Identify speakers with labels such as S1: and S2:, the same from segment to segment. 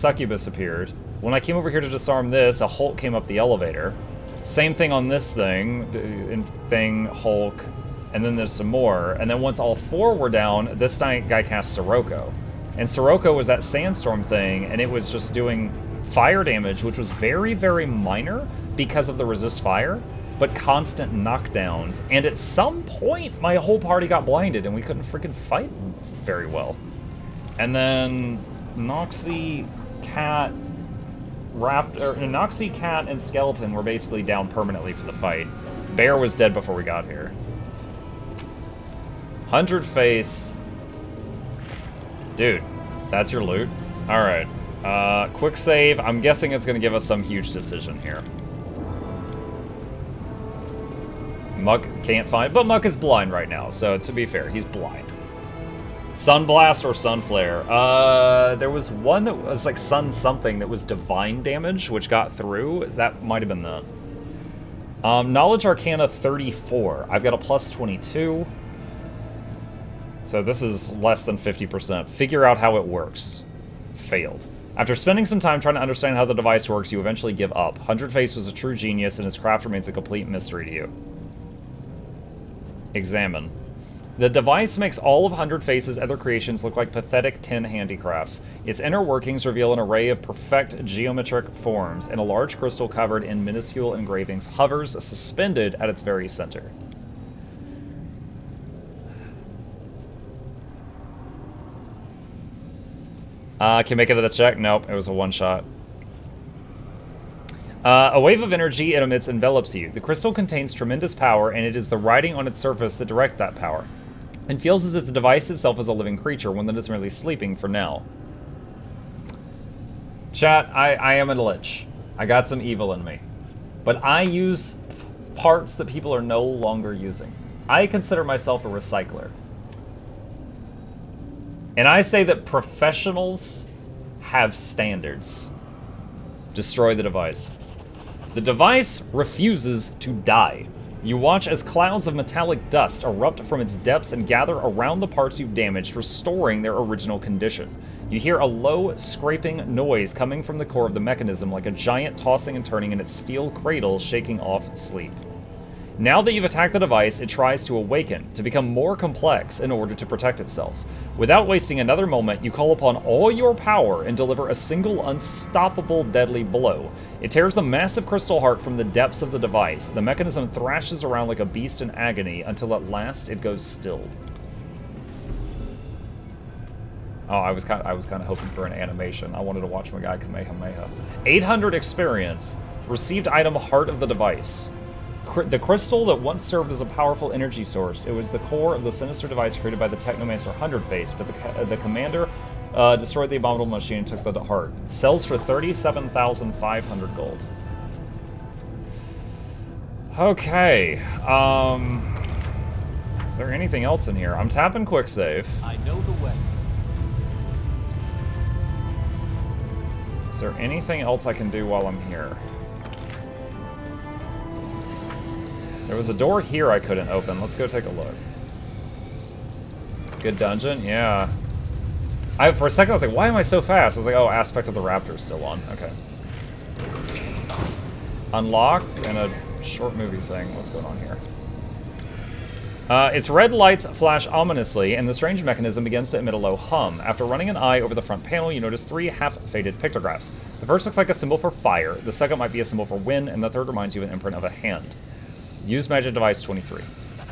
S1: succubus appeared. When I came over here to disarm this, a Hulk came up the elevator. Same thing on this thing, Hulk, and then there's some more. And then once all 4 were down, this guy cast Sirocco. And Sirocco was that sandstorm thing, and it was just doing fire damage, which was very, very minor because of the resist fire, but constant knockdowns. And at some point, my whole party got blinded, and we couldn't freaking fight very well. And then Noxie, Cat, Noxie, Cat, and Skeleton were basically down permanently for the fight. Bear was dead before we got here. 100 face. Dude, that's your loot? Alright. Quick save. I'm guessing it's going to give us some huge decision here. Muck can't find... But Muck is blind right now, so to be fair, he's blind. Sunblast or Sunflare? There was one that was like Sun something that was divine damage, which got through. That might have been that. Knowledge Arcana 34. I've got a plus 22. So this is less than 50%. Figure out how it works. Failed. After spending some time trying to understand how the device works, you eventually give up. 100 Face was a true genius, and his craft remains a complete mystery to you. Examine. The device makes all of 100 Face's other creations look like pathetic tin handicrafts. Its inner workings reveal an array of perfect geometric forms, and a large crystal covered in minuscule engravings hovers suspended at its very center. Can make it to the check? Nope, it was a one-shot. A wave of energy it emits envelops you. The crystal contains tremendous power, and it is the writing on its surface that direct that power. It feels as if the device itself is a living creature, one that is merely sleeping for now. Chat, I am a lich. I got some evil in me. But I use parts that people are no longer using. I consider myself a recycler. And I say that professionals have standards. Destroy the device. The device refuses to die. You watch as clouds of metallic dust erupt from its depths and gather around the parts you've damaged, restoring their original condition. You hear a low, scraping noise coming from the core of the mechanism, like a giant tossing and turning in its steel cradle, shaking off sleep. Now that you've attacked the device, it tries to awaken, to become more complex in order to protect itself. Without wasting another moment, you call upon all your power and deliver a single unstoppable deadly blow. It tears the massive crystal heart from the depths of the device. The mechanism thrashes around like a beast in agony until at last it goes still. Oh, I was kind of hoping for an animation. I wanted to watch my guy Kamehameha. 800 experience. Received item Heart of the Device. The crystal that once served as a powerful energy source. It was the core of the sinister device created by the Technomancer 100 Face, but the commander destroyed the abominable machine and took the heart. Sells for 37,500 gold. Okay. Is there anything else in here? I'm tapping quick save.
S2: I know the way.
S1: Is there anything else I can do while I'm here? There was a door here I couldn't open. Let's go take a look. Good dungeon? Yeah. For a second I was like, why am I so fast? I was like, oh, Aspect of the Raptor's still on. Okay. Unlocked and a short movie thing. What's going on here? Its red lights flash ominously, and the strange mechanism begins to emit a low hum. After running an eye over the front panel, you notice 3 half-faded pictographs. The first looks like a symbol for fire, the second might be a symbol for wind, and the third reminds you of an imprint of a hand. Use magic device 23.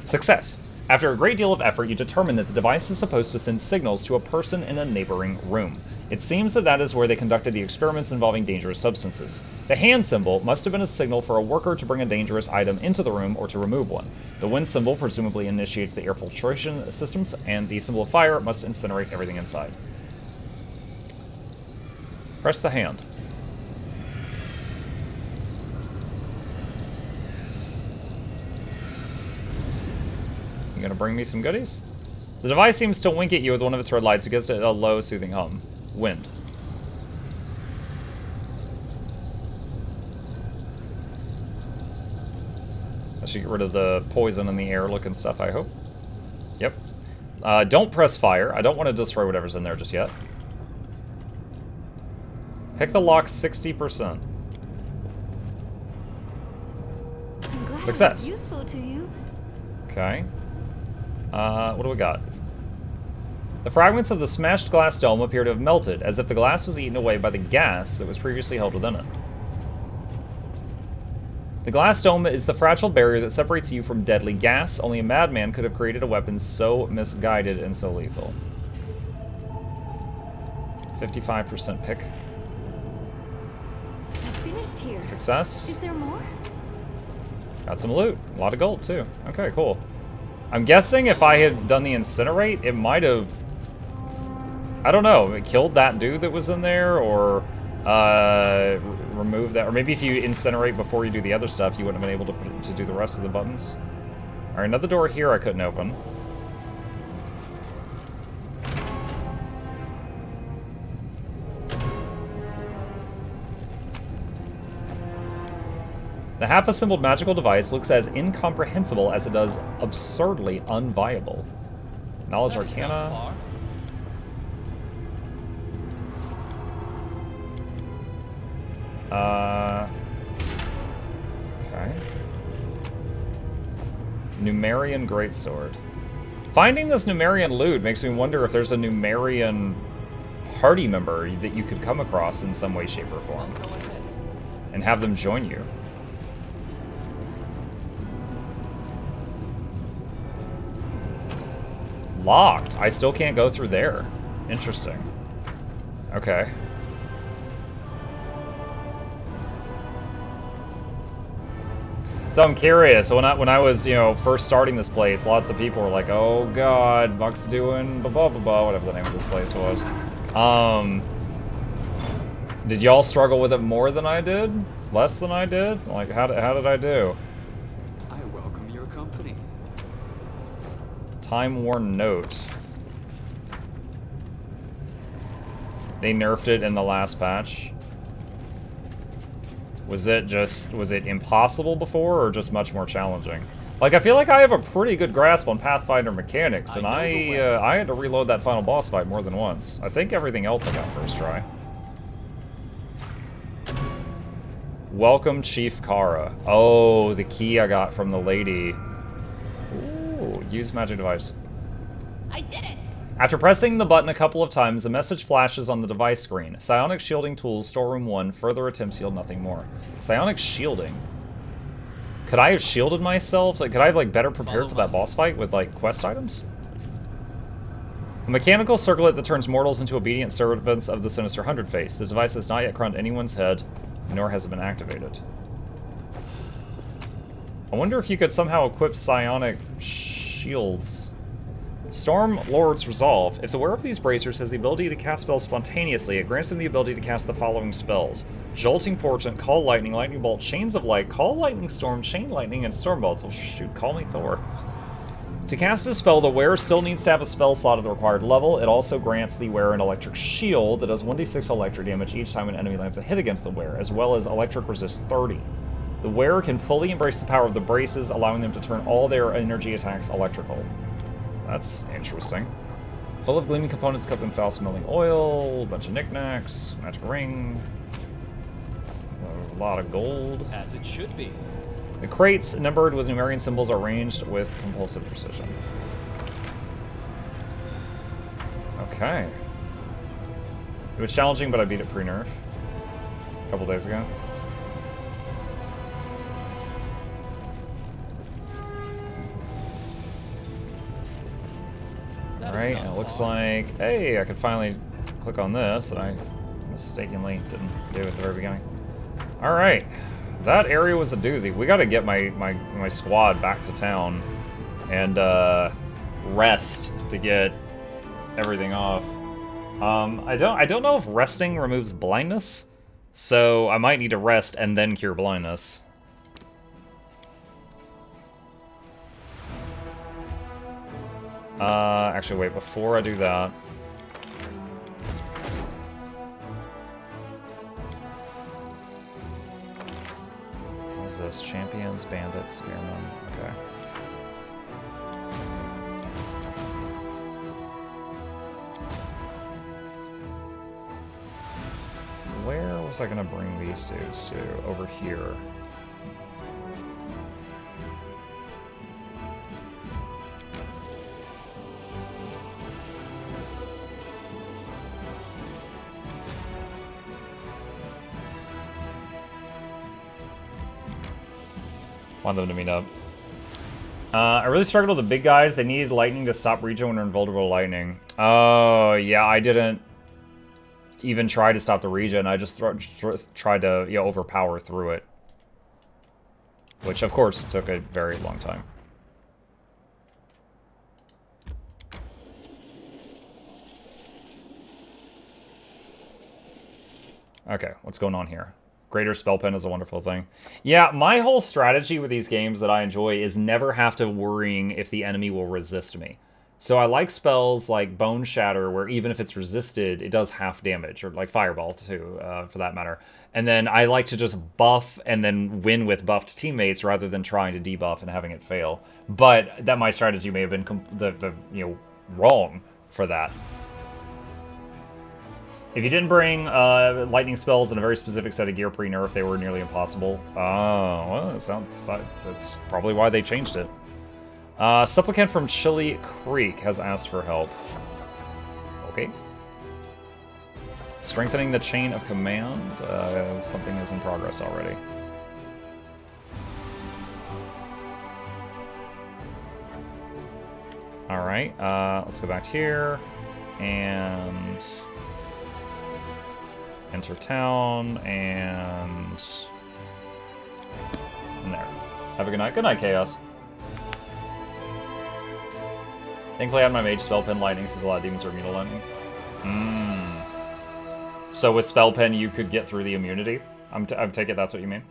S1: Success. After a great deal of effort, you determine that the device is supposed to send signals to a person in a neighboring room. It seems that that is where they conducted the experiments involving dangerous substances. The hand symbol must have been a signal for a worker to bring a dangerous item into the room or to remove one. The wind symbol presumably initiates the air filtration systems, and the symbol of fire must incinerate everything inside. Press the hand. You gonna bring me some goodies? The device seems to wink at you with one of its red lights. It gives it a low, soothing hum. Wind. That should get rid of the poison in the air looking stuff, I hope. Yep. Don't press fire. I don't want to destroy whatever's in there just yet. Pick the lock 60%.
S2: I'm glad
S1: Success.
S2: it was useful to you.
S1: Okay. What do we got? The fragments of the smashed glass dome appear to have melted, as if the glass was eaten away by the gas that was previously held within it. The glass dome is the fragile barrier that separates you from deadly gas. Only a madman could have created a weapon so misguided and so lethal. 55% pick.
S2: I finished here.
S1: Success.
S2: Is there more?
S1: Got some loot. A lot of gold, too. Okay, cool. I'm guessing if I had done the incinerate, it might have... I don't know. It killed that dude that was in there, or remove that. Or maybe if you incinerate before you do the other stuff, you wouldn't have been able to do the rest of the buttons. All right, another door here I couldn't open. The half-assembled magical device looks as incomprehensible as it does absurdly unviable. Knowledge Arcana. Okay. Numerian Greatsword. Finding this Numerian loot makes me wonder if there's a Numerian party member that you could come across in some way, shape, or form. And have them join you. Locked. I still can't go through there. Interesting. Okay. So I'm curious. When I was, you know, first starting this place, lots of people were like, "Oh God, Buck's doing blah blah blah blah," whatever the name of this place was. Did y'all struggle with it more than I did? Less than I did? Like, how did I do?
S3: I welcome your company.
S1: Time-worn note. They nerfed it in the last patch. Was it impossible before, or just much more challenging? Like, I feel like I have a pretty good grasp on Pathfinder mechanics, and I had to reload that final boss fight more than once. I think everything else I got first try. Welcome, Chief Kara. Oh, the key I got from the lady. Ooh, use magic device.
S2: I did it!
S1: After pressing the button a couple of times, a message flashes on the device screen. Psionic shielding tools, storeroom 1. Further attempts yield nothing more. Psionic shielding. Could I have shielded myself? Like, could I have, like, better prepared for that boss fight with, like, quest items? A mechanical circlet that turns mortals into obedient servants of the sinister Hundred Face. The device has not yet crowned anyone's head, nor has it been activated. I wonder if you could somehow equip psionic shields. Storm Lord's Resolve. If the wearer of these bracers has the ability to cast spells spontaneously, it grants them the ability to cast the following spells: Jolting Portent, Call Lightning, Lightning Bolt, Chains of Light, Call Lightning Storm, Chain Lightning, and Storm Bolts. Oh shoot, call me Thor. To cast this spell, the wearer still needs to have a spell slot of the required level. It also grants the wearer an electric shield that does 1d6 electric damage each time an enemy lands a hit against the wearer, as well as electric resist 30. The wearer can fully embrace the power of the braces, allowing them to turn all their energy attacks electrical. That's interesting. Full of gleaming components covered in foul-smelling oil, a bunch of knickknacks, magic ring, a lot of gold.
S3: As it should be.
S1: The crates, numbered with Numerian symbols, are arranged with compulsive precision. Okay. It was challenging, but I beat it pre-nerf a couple days ago. Alright, it looks like, hey, I could finally click on this, and I mistakenly didn't do it at the very beginning. Alright, that area was a doozy. We gotta get my squad back to town and rest to get everything off. I don't know if resting removes blindness, so I might need to rest and then cure blindness. Actually, wait, before I do that... What is this? Champions, bandits, spearmen. Okay. Where was I gonna bring these dudes to? Over here. Want them to meet up. I really struggled with the big guys. They needed lightning to stop regen when they're invulnerable to lightning. Oh, yeah, I didn't even try to stop the regen. I just tried to, you know, overpower through it. Which, of course, took a very long time. Okay, what's going on here? Greater spell pen is a wonderful thing. Yeah, my whole strategy with these games that I enjoy is never have to worrying if the enemy will resist me. So I like spells like Bone Shatter, where even if it's resisted, it does half damage, or like Fireball too, for that matter. And then I like to just buff and then win with buffed teammates rather than trying to debuff and having it fail. But that my strategy may have been wrong for that. If you didn't bring lightning spells and a very specific set of gear pre-nerf, they were nearly impossible. Well, that's probably why they changed it. Supplicant from Chili Creek has asked for help. Okay. Strengthening the chain of command. Something is in progress already. Alright, let's go back here. And enter town, and there. Have a good night. Good night, Chaos. Thankfully I had my mage spell pen lightning, since a lot of demons are immune to lightning. So with spell pen you could get through the immunity? I'm take it that's what you mean?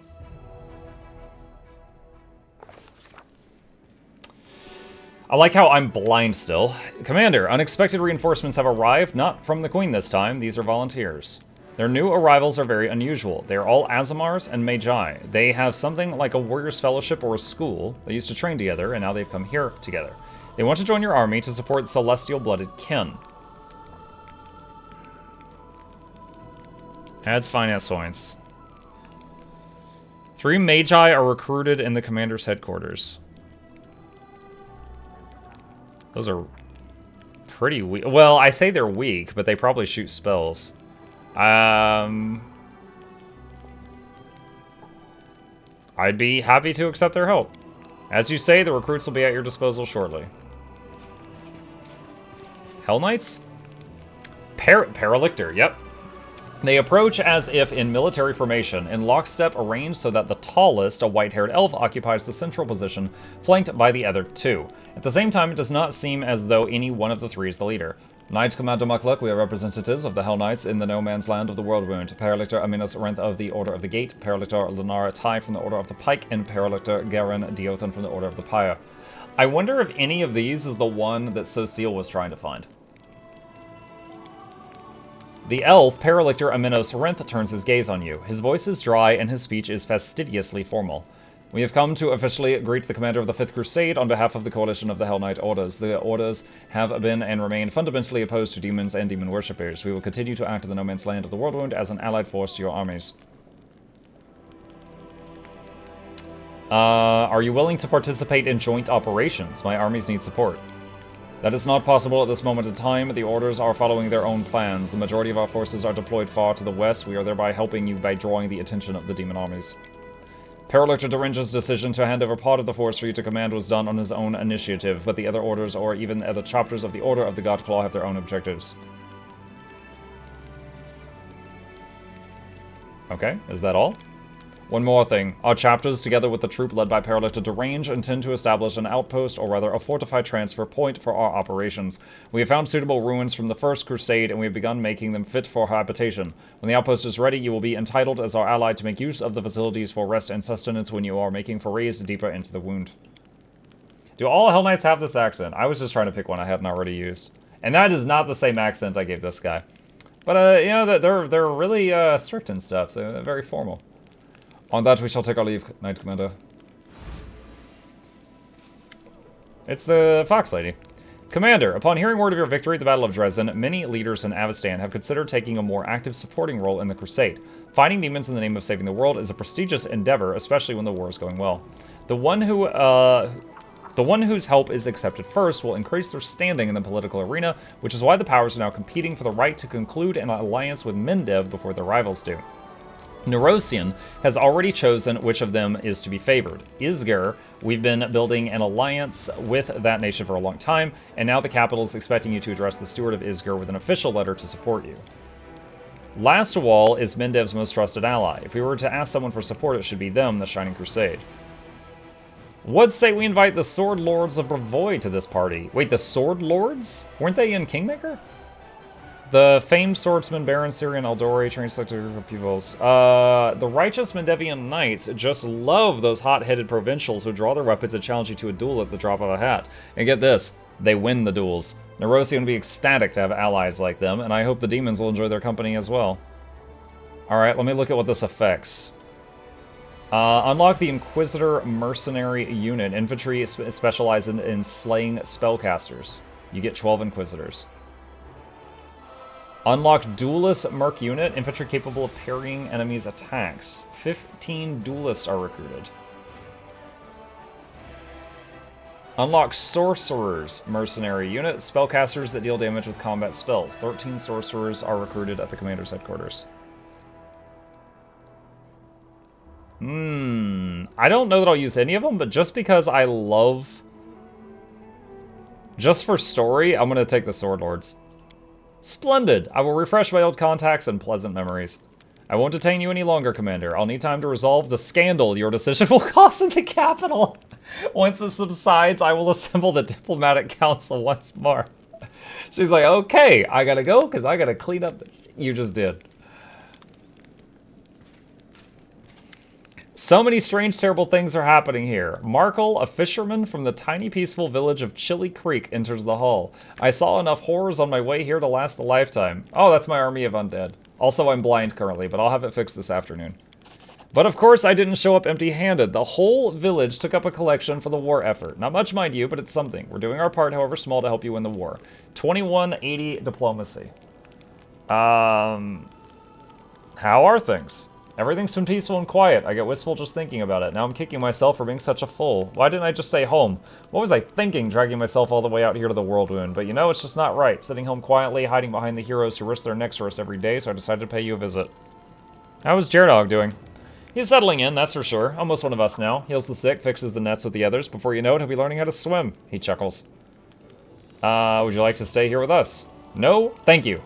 S1: I like how I'm blind still. Commander, unexpected reinforcements have arrived, not from the Queen this time. These are volunteers. Their new arrivals are very unusual. They are all Azamars and Magi. They have something like a warrior's fellowship or a school. They used to train together, and now they've come here together. They want to join your army to support celestial-blooded kin. Adds finance points. 3 Magi are recruited in the commander's headquarters. Those are pretty weak. Well, I say they're weak, but they probably shoot spells. I'd be happy to accept their help. As you say, the recruits will be at your disposal shortly. Hell Knights? Paralictor, yep. They approach as if in military formation, in lockstep arranged so that the tallest, a white-haired elf, occupies the central position, flanked by the other 2. At the same time, it does not seem as though any one of the 3 is the leader. Knight Commander Mukluk, we are representatives of the Hell Knights in the No Man's Land of the Worldwound. Paralictor Aminus Renth of the Order of the Gate, Paralictor Lenara Tai from the Order of the Pike, and Paralictor Garen Diothan from the Order of the Pyre. I wonder if any of these is the one that Sociel was trying to find. The elf, Paralictor Aminos Renth, turns his gaze on you. His voice is dry and his speech is fastidiously formal. We have come to officially greet the commander of the 5th Crusade on behalf of the coalition of the Hell Knight Orders. The Orders have been and remain fundamentally opposed to demons and demon worshippers. We will continue to act in the No Man's Land of the Worldwound as an allied force to your armies. Are you willing to participate in joint operations? My armies need support. That is not possible at this moment in time. The Orders are following their own plans. The majority of our forces are deployed far to the west. We are thereby helping you by drawing the attention of the demon armies. Paralictor Dorinja's decision to hand over part of the force for you to command was done on his own initiative, but the other orders, or even other chapters of the Order of the Godclaw, have their own objectives. Okay, is that all? One more thing. Our chapters, together with the troop led by Paralictor Derange, intend to establish an outpost, or rather a fortified transfer point for our operations. We have found suitable ruins from the First Crusade, and we have begun making them fit for habitation. When the outpost is ready, you will be entitled as our ally to make use of the facilities for rest and sustenance when you are making forays deeper into the wound. Do all Hell Knights have this accent? I was just trying to pick one I hadn't already used. And that is not the same accent I gave this guy. But, you know, they're really strict and stuff, so very formal. On that, we shall take our leave, Knight Commander. It's the Fox Lady. Commander, upon hearing word of your victory at the Battle of Dresden, many leaders in Avestan have considered taking a more active supporting role in the crusade. Fighting demons in the name of saving the world is a prestigious endeavor, especially when the war is going well. The one whose help is accepted first will increase their standing in the political arena, which is why the powers are now competing for the right to conclude an alliance with Mendev before their rivals do. Nerosian has already chosen which of them is to be favored. Isger, we've been building an alliance with that nation for a long time, and now the capital is expecting you to address the steward of Isger with an official letter to support you. Last of all is Mendev's most trusted ally. If we were to ask someone for support, it should be them, the Shining Crusade. What say we invite the Sword Lords of Bravoy to this party? Wait, the Sword Lords? Weren't they in Kingmaker? The famed swordsman Baron Syrian Aldori trained selected group of pupils. The righteous Mendevian knights just love those hot-headed provincials who draw their weapons and challenge you to a duel at the drop of a hat. And get this, they win the duels. Nerosian would be ecstatic to have allies like them, and I hope the demons will enjoy their company as well. Alright, let me look at what this affects. Unlock the Inquisitor Mercenary Unit. Infantry specialized in slaying spellcasters. You get 12 Inquisitors. Unlock Duelist Merc Unit. Infantry capable of parrying enemies' attacks. 15 Duelists are recruited. Unlock Sorcerers Mercenary Unit. Spellcasters that deal damage with combat spells. 13 Sorcerers are recruited at the commander's headquarters. I don't know that I'll use any of them, but just because I love... Just for story, I'm going to take the Sword Lords. Splendid! I will refresh my old contacts and pleasant memories. I won't detain you any longer, Commander. I'll need time to resolve the scandal your decision will cause in the capital. Once it subsides, I will assemble the diplomatic council once more. She's like, okay, I gotta go, because I gotta clean up... You just did. So many strange, terrible things are happening here. Markle, a fisherman from the tiny, peaceful village of Chili Creek, enters the hall. I saw enough horrors on my way here to last a lifetime. Oh, that's my army of undead. Also, I'm blind currently, but I'll have it fixed this afternoon. But of course, I didn't show up empty-handed. The whole village took up a collection for the war effort. Not much, mind you, but it's something. We're doing our part, however small, to help you win the war. 2180 diplomacy. How are things? Everything's been peaceful and quiet. I get wistful just thinking about it. Now I'm kicking myself for being such a fool. Why didn't I just stay home? What was I thinking, dragging myself all the way out here to the Whirlwind? But you know, it's just not right. Sitting home quietly, hiding behind the heroes who risk their necks for us every day, so I decided to pay you a visit. How is Jerdog doing? He's settling in, that's for sure. Almost one of us now. Heals the sick, fixes the nets with the others. Before you know it, he'll be learning how to swim. He chuckles. Would you like to stay here with us? No, thank you.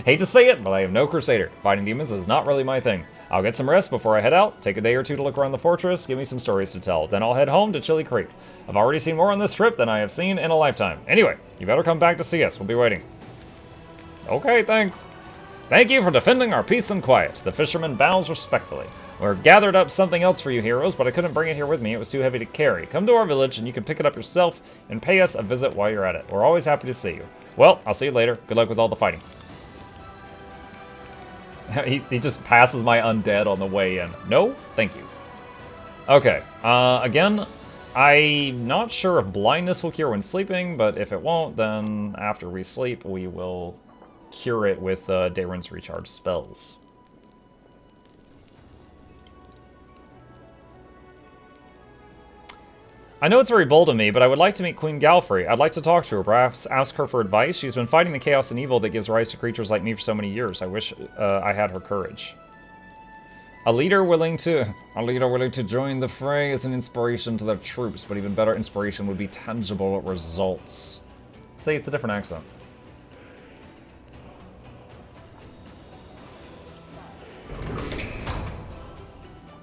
S1: Hate to say it, but I am no crusader. Fighting demons is not really my thing. I'll get some rest before I head out, take a day or two to look around the fortress, give me some stories to tell. Then I'll head home to Chili Creek. I've already seen more on this trip than I have seen in a lifetime. Anyway, you better come back to see us. We'll be waiting. Okay, thanks. Thank you for defending our peace and quiet. The fisherman bows respectfully. We've gathered up something else for you heroes, but I couldn't bring it here with me. It was too heavy to carry. Come to our village and you can pick it up yourself and pay us a visit while you're at it. We're always happy to see you. Well, I'll see you later. Good luck with all the fighting. He just passes my undead on the way in. No, thank you. Okay, again, I'm not sure if blindness will cure when sleeping, but if it won't, then after we sleep, we will cure it with Daeron's recharge spells. I know it's very bold of me, but I would like to meet Queen Galfrey. I'd like to talk to her, perhaps ask her for advice. She's been fighting the chaos and evil that gives rise to creatures like me for so many years. I wish I had her courage. A leader willing to join the fray is an inspiration to their troops, but even better inspiration would be tangible results. See, it's a different accent.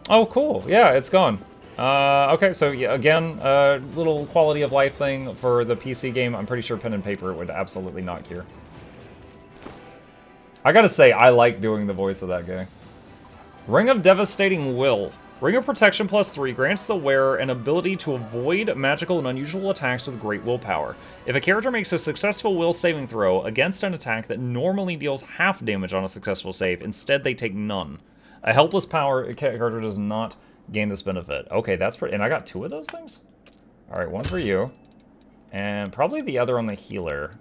S1: Oh, cool. Yeah, it's gone. Okay, so yeah, again, little quality of life thing for the PC game. I'm pretty sure pen and paper would absolutely not cure. I gotta say, I like doing the voice of that guy. Ring of Devastating Will. Ring of Protection +3 grants the wearer an ability to avoid magical and unusual attacks with great willpower. If a character makes a successful will saving throw against an attack that normally deals half damage on a successful save, instead they take none. A helpless power character does not gain this benefit. Okay, that's pretty... And I got 2 of those things? Alright, 1 for you. And probably the other on the healer.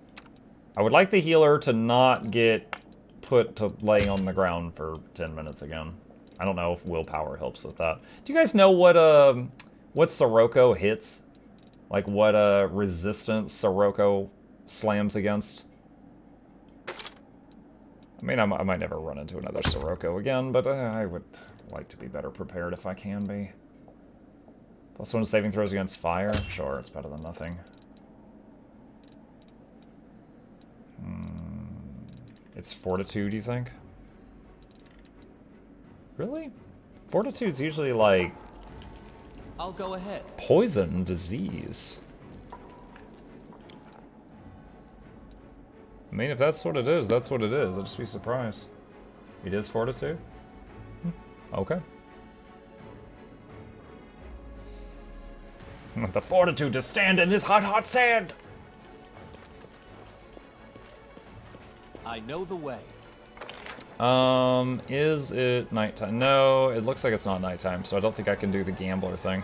S1: I would like the healer to not get put to laying on the ground for 10 minutes again. I don't know if willpower helps with that. Do you guys know what Sirocco hits? Like what resistance Sirocco slams against? I mean, I might never run into another Sirocco again, but I would like to be better prepared if I can be. +1 saving throws against fire? Sure, it's better than nothing. It's Fortitude, you think? Really? Fortitude's usually like...
S3: I'll go ahead.
S1: Poison and disease. I mean, if that's what it is, that's what it is. I'll just be surprised. It is Fortitude? Okay. With the fortitude to stand in this hot, hot sand!
S3: I know the way.
S1: Is it nighttime? No, it looks like it's not nighttime, so I don't think I can do the gambler thing.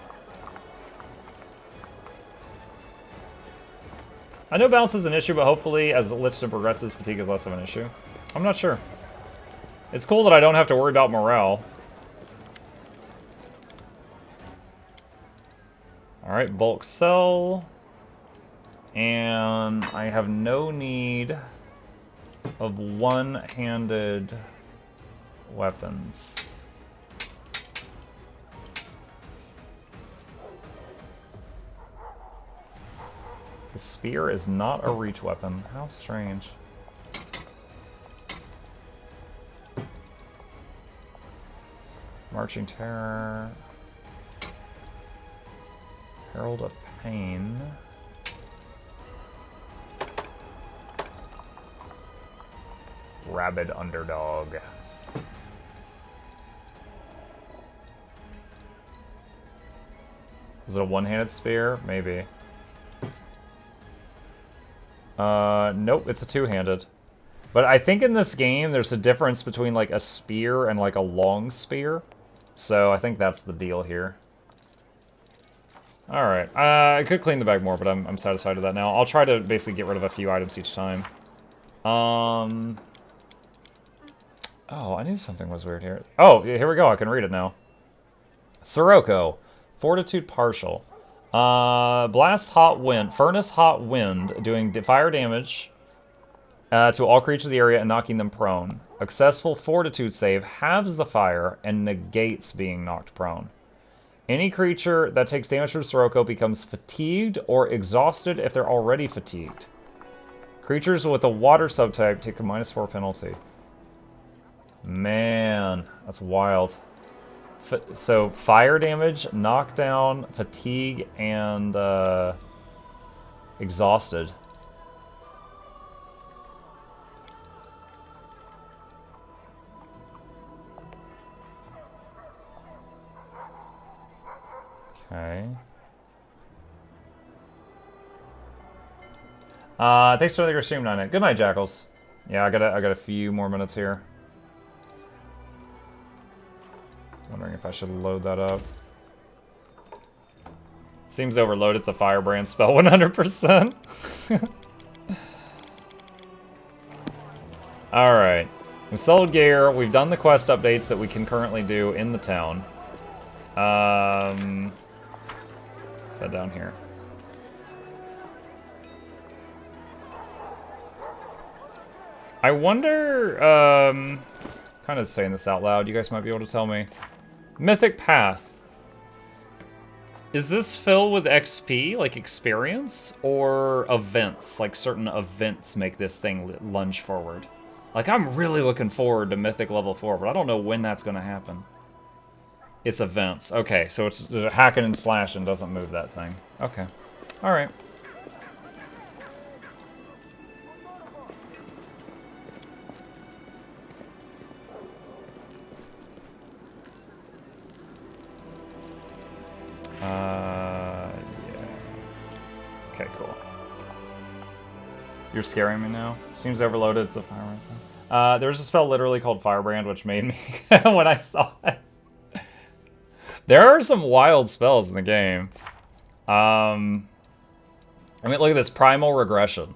S1: I know balance is an issue, but hopefully as Lichton progresses, fatigue is less of an issue. I'm not sure. It's cool that I don't have to worry about morale. Alright, bulk sell. And I have no need of one-handed weapons. The spear is not a reach weapon. How strange. Marching Terror. Herald of Pain. Rabid Underdog. Is it a one-handed spear? Maybe. Nope, it's a two-handed. But I think in this game, there's a difference between like a spear and like a long spear. So I think that's the deal here. Alright, I could clean the bag more, but I'm satisfied with that now. I'll try to basically get rid of a few items each time. Oh, I knew something was weird here. Oh, here we go, I can read it now. Sirocco, Fortitude Partial. Blast Hot Wind, Furnace Hot Wind, doing fire damage to all creatures in the area and knocking them prone. A successful Fortitude save halves the fire and negates being knocked prone. Any creature that takes damage from Sirocco becomes fatigued or exhausted if they're already fatigued. Creatures with a water subtype take a -4 penalty. Man, that's wild. So fire damage, knockdown, fatigue, and exhausted. Okay. Thanks for your stream, 9. Good night, Jackals. Yeah, I got a few more minutes here. Wondering if I should load that up. Seems overloaded. It's a firebrand spell, 100%. All right, we sold gear. We've done the quest updates that we can currently do in the town. Is that down here? I wonder, kind of saying this out loud, you guys might be able to tell me. Mythic Path. Is this filled with XP, like experience, or events? Like certain events make this thing lunge forward. Like I'm really looking forward to Mythic level 4, but I don't know when that's gonna happen. It's events. Okay, so it's hacking and slashing doesn't move that thing. Okay. Alright. Yeah. Okay, cool. You're scaring me now. Seems overloaded. It's a firebrand. There's a spell literally called Firebrand, which made me when I saw it. There are some wild spells in the game. I mean, look at this. Primal regression.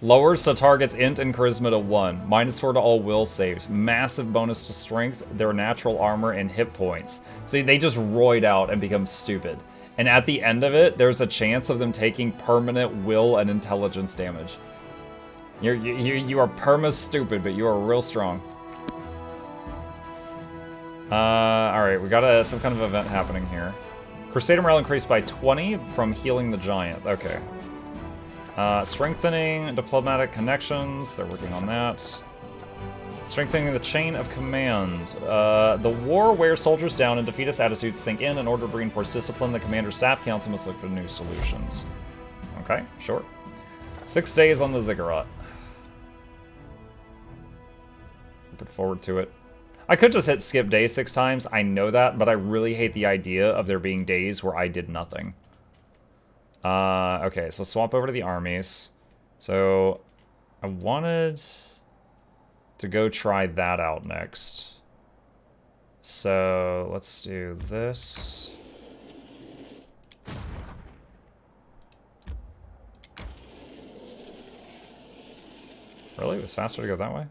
S1: Lowers the target's int and charisma to 1. -4 to all will saves. Massive bonus to strength, their natural armor, and hit points. So they just roid out and become stupid. And at the end of it, there's a chance of them taking permanent will and intelligence damage. You are perma-stupid, but you are real strong. Alright, we got some kind of event happening here. Crusader morale increased by 20 from healing the giant. Okay. Strengthening diplomatic connections. They're working on that. Strengthening the chain of command. The war wears soldiers down and defeatist attitudes sink in order to reinforce discipline. The commander's staff council must look for new solutions. Okay, sure. 6 days on the ziggurat. Looking forward to it. I could just hit skip day 6 times, I know that, but I really hate the idea of there being days where I did nothing. Okay, so swap over to the armies. So, I wanted to go try that out next. So, let's do this. Really? It was faster to go that way?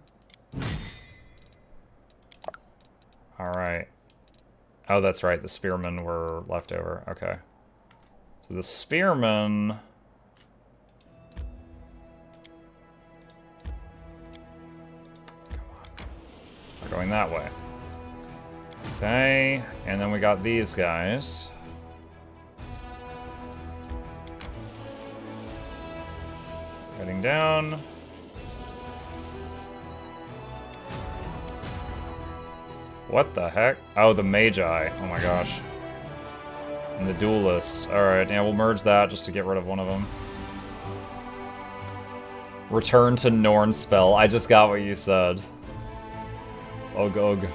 S1: Alright. Oh, that's right. The spearmen were left over. Okay. So the spearmen... are going that way. Okay. And then we got these guys. Heading down. What the heck? Oh, the Magi. Oh my gosh. And the Duelists. Alright, yeah, we'll merge that just to get rid of one of them. Return to Norn spell. I just got what you said. Ugh, ugh.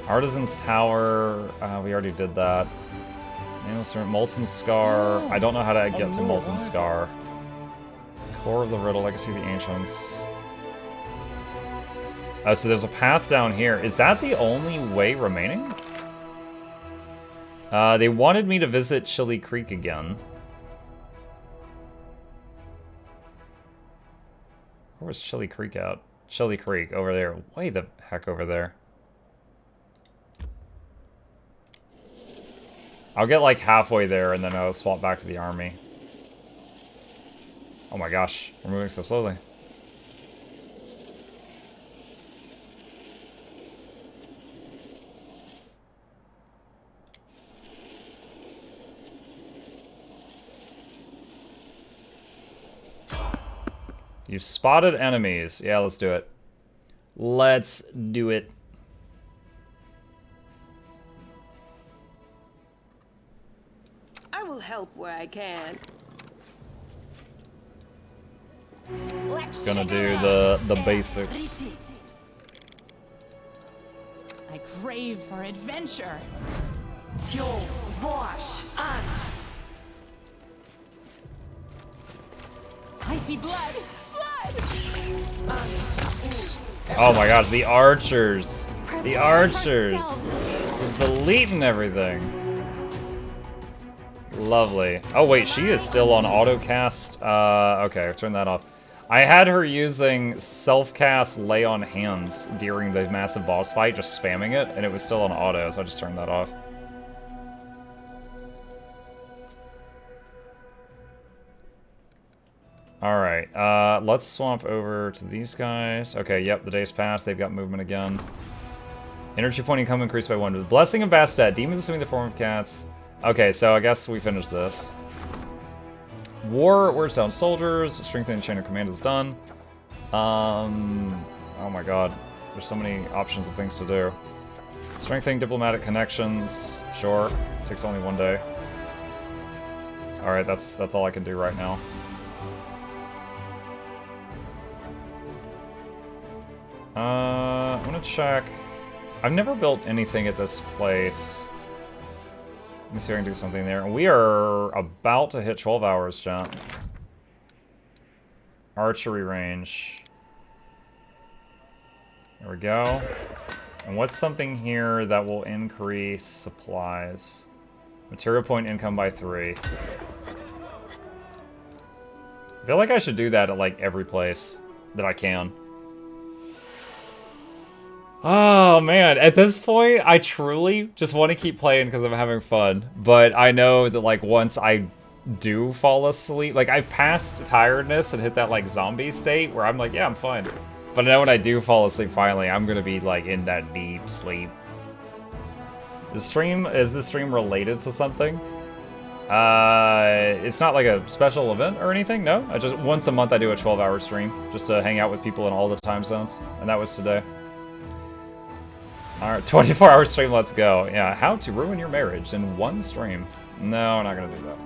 S1: Artisan's Tower. We already did that. Molten Scar. I don't know how to get to Molten Scar. Core of the Riddle. Legacy of the Ancients. Oh, so there's a path down here. Is that the only way remaining? They wanted me to visit Chili Creek again. Where was Chili Creek at? Chili Creek, over there. Way the heck over there. I'll get like halfway there and then I'll swap back to the army. Oh my gosh, we're moving so slowly. You've spotted enemies. Yeah, let's do it. Let's do it.
S4: I will help where I can.
S1: Just gonna do the basics.
S5: I crave for adventure. I see blood.
S1: Oh my gosh, the archers! The archers! Just deleting everything. Lovely. Oh wait, she is still on autocast. Okay, turn that off. I had her using self-cast lay on hands during the massive boss fight, just spamming it, and it was still on auto, so I just turned that off. Alright, let's swamp over to these guys. Okay, yep, the day's passed. They've got movement again. Energy point income increased by 1. The Blessing of Bastet. Demons assuming the form of cats. Okay, so I guess we finished this. War, words down soldiers. Strengthening chain of command is done. Oh my god. There's so many options of things to do. Strengthening diplomatic connections. Sure. Takes only 1 day. Alright, that's all I can do right now. I'm gonna check. I've never built anything at this place. Let me see if I can do something there. We are about to hit 12 hours, chat. Archery range. There we go. And what's something here that will increase supplies? Material point income by 3. I feel like I should do that at like every place that I can. Oh man, at this point, I truly just want to keep playing because I'm having fun. But I know that like once I do fall asleep, like I've passed tiredness and hit that like zombie state where I'm like, yeah, I'm fine. But I know when I do fall asleep finally, I'm gonna be like in that deep sleep. Is the stream related to something? It's not like a special event or anything, no. I just, once a month I do a 12-hour stream, just to hang out with people in all the time zones, and that was today. Alright, 24-hour stream, let's go. Yeah, how to ruin your marriage in one stream. No, we're not gonna do that.